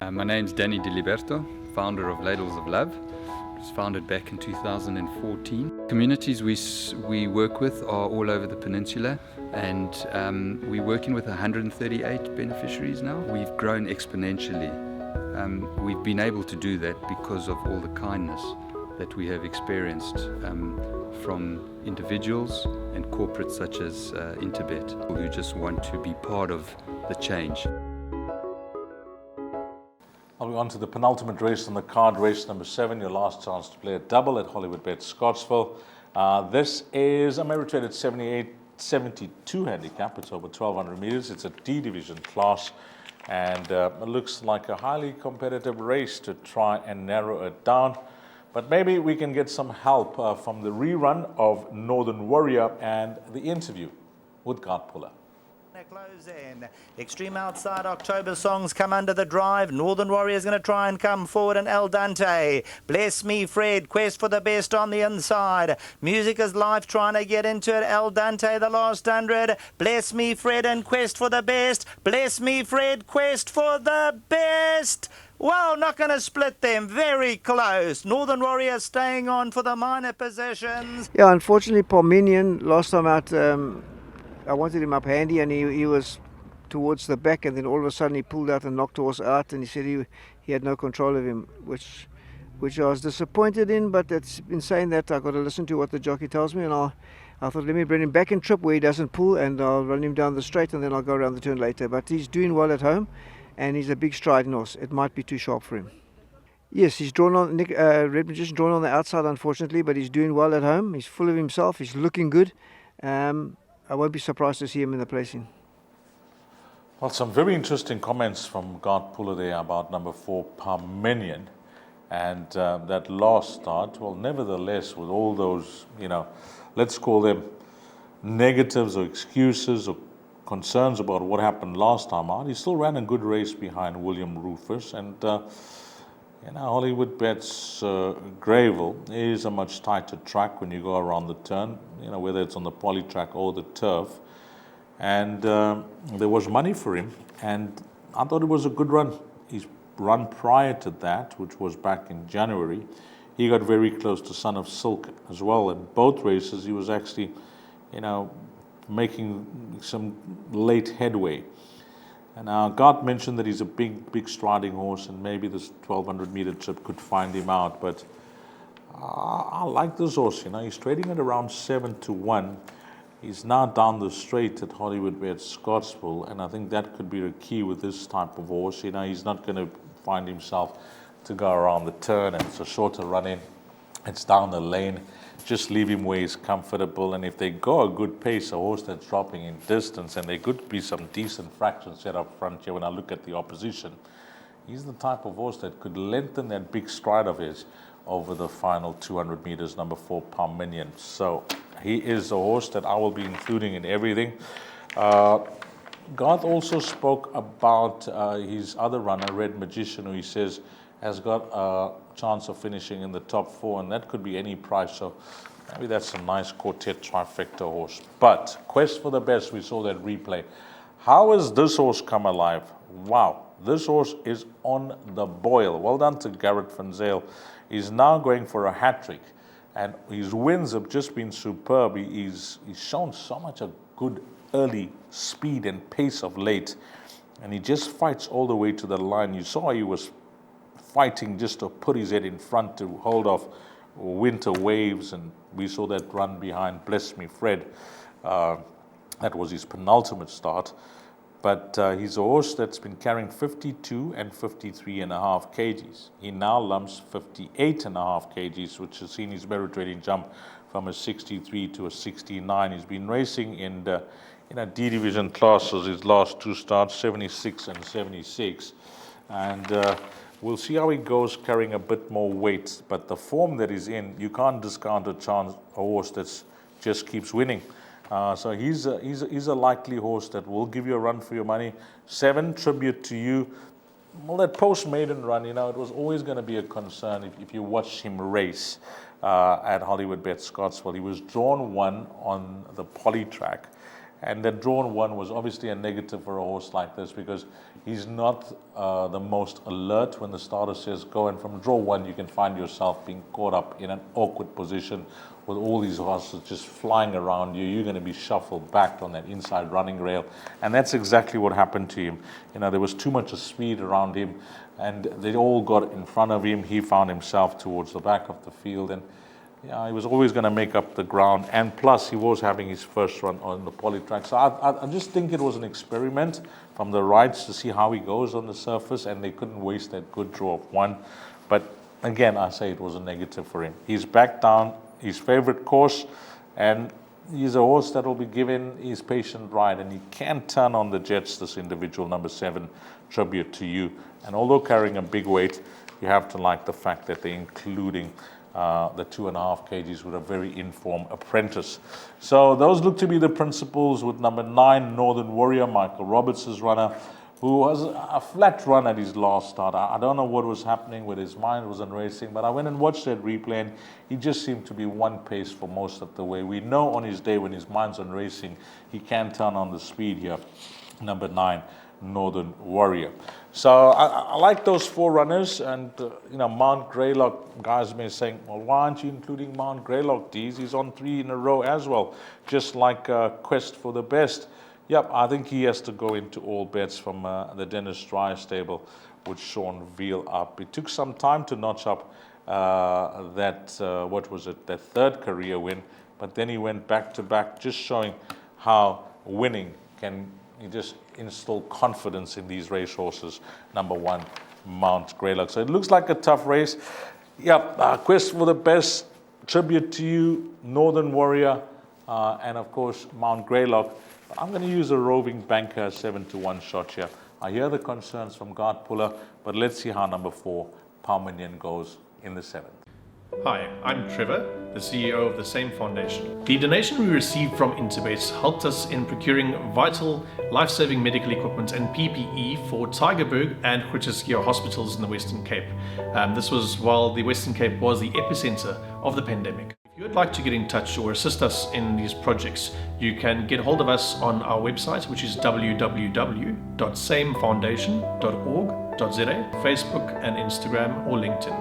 My name's Danny Diliberto, founder of Ladles of Love. It was founded back in 2014. Communities we work with are all over the peninsula, and we're working with 138 beneficiaries now. We've grown exponentially. We've been able to do that because of all the kindness that we have experienced from individuals and corporates such as Interbet, who just want to be part of the change. I'll be on to the penultimate race on the card, race number 7, your last chance to play a double at Hollywoodbets Scottsville. This is a merit-rated 72 handicap. It's over 1,200 meters. It's a D division class, and it looks like a highly competitive race to try and narrow it down. But maybe we can get some help from the rerun of Northern Warrior and the interview with Gallop Preview. Close in. Extreme Outside October songs come under the drive. Northern Warrior is going to try and come forward, and El Dante. Bless Me Fred, Quest for the Best on the inside. Music is Life trying to get into it. El Dante, the last 100. Bless Me Fred and Quest for the Best. Bless Me Fred, Quest for the Best. Well, not going to split them. Very close. Northern Warrior staying on for the minor positions. Yeah, unfortunately, Parmenion last time out, I wanted him up handy, and he was towards the back, and then all of a sudden he pulled out and knocked the horse out, and he said he had no control of him, which I was disappointed in. But in saying that, I've got to listen to what the jockey tells me, and I thought, let me bring him back in trip where he doesn't pull, and I'll run him down the straight, and then I'll go around the turn later. But he's doing well at home, and he's a big striding horse. It might be too sharp for him. Yes, he's drawn on Red Magician, drawn on the outside, unfortunately, but he's doing well at home. He's full of himself. He's looking good. I won't be surprised to see him in the placing. Well, some very interesting comments from Gallop Preview there about number 4, Parmenion, and that last start. Well, nevertheless, with all those, let's call them negatives or excuses or concerns about what happened last time out, he still ran a good race behind William Rufus, and Hollywoodbets Greyville is a much tighter track when you go around the turn, whether it's on the poly track or the turf, and there was money for him, and I thought it was a good run. His run prior to that, which was back in January, he got very close to Son of Silk as well. In both races, he was actually, making some late headway. And God mentioned that he's a big striding horse, and maybe this 1,200 meter trip could find him out. But I like this horse. He's trading at around 7-1. He's now down the straight at Hollywoodbets Scottsville, and I think that could be the key with this type of horse. He's not going to find himself to go around the turn, and it's a shorter run in. It's down the lane. Just leave him where he's comfortable, and if they go a good pace, a horse that's dropping in distance, and there could be some decent fractions set up front here when I look at the opposition, he's the type of horse that could lengthen that big stride of his over the final 200 meters, number 4, Parmenion. So he is a horse that I will be including in everything. Garth also spoke about his other runner, Red Magician, who he says has got a chance of finishing in the top 4, and that could be any price. So maybe that's a nice quartet trifecta horse. But Quest for the Best, we saw that replay. How has this horse come alive? Wow, this horse is on the boil. Well done to Garrett van Zyl. He's now going for a hat-trick, and his wins have just been superb. He's shown so much a good early speed and pace of late, and he just fights all the way to the line. You saw he was fighting just to put his head in front to hold off Winter Waves, and we saw that run behind Bless Me Fred. That was his penultimate start, but he's a horse that's been carrying 52 and 53.5 kgs. He now lumps 58.5 kgs, which has seen his merit rating jump from a 63 to a 69. He's been racing in D division classes his last 2 starts, 76 and 76, and we'll see how he goes carrying a bit more weight. But the form that he's in, you can't discount a horse that just keeps winning. So he's a likely horse that will give you a run for your money. 7, Tribute to You. Well, that post-maiden run, it was always going to be a concern if you watched him race at Hollywoodbets Scottsville. He was drawn 1 on the poly track, And that drawn one was obviously a negative for a horse like this, because he's not the most alert when the starter says go. And from draw one, you can find yourself being caught up in an awkward position with all these horses just flying around you. You're going to be shuffled back on that inside running rail. And that's exactly what happened to him. There was too much speed around him, and they all got in front of him. He found himself towards the back of the field, and he was always going to make up the ground, and plus he was having his first run on the poly track. So I just think it was an experiment from the rides to see how he goes on the surface, and they couldn't waste that good draw of one. But again, I say it was a negative for him. He's back down his favorite course, and he's a horse that will be given his patient ride, and he can turn on the jets, this individual, number 7, Tribute to You. And although carrying a big weight, you have to like the fact that they're including the 2.5 kgs with a very informed apprentice. So those look to be the principles, with number 9, Northern Warrior, Michael Roberts' runner, who was a flat run at his last start. I don't know what was happening with his mind, wasn't racing, but I went and watched that replay, and he just seemed to be one pace for most of the way. We know on his day when his mind's on racing, he can turn on the speed here. Number 9, Northern Warrior. So I like those 4 runners, and Mount Greylock, guys may be saying, well, why aren't you including Mount Greylock, Dees? He's on 3 in a row as well, just like Quest for the Best. Yep, I think he has to go into all bets from the Dennis Dry stable with Sean Veal up. It took some time to notch up that 3rd career win, but then he went back to back, just showing how winning can just instill confidence in these racehorses. Number 1, Mount Greylock. So it looks like a tough race. Yep, Quest for the Best, Tribute to You, Northern Warrior, and of course Mount Greylock. I'm going to use a roving banker 7-1 shot here. I hear the concerns from Guard Puller, but let's see how number 4, Palminian, goes in the 7th. Hi, I'm Trevor, the CEO of the same foundation. The donation we received from Interbase helped us in procuring vital, life-saving medical equipment and PPE for Tygerberg and Groote hospitals in the Western Cape. This was while the Western Cape was the epicenter of the pandemic. If you would like to get in touch or assist us in these projects, you can get hold of us on our website, which is www.samefoundation.org.za, Facebook and Instagram or LinkedIn.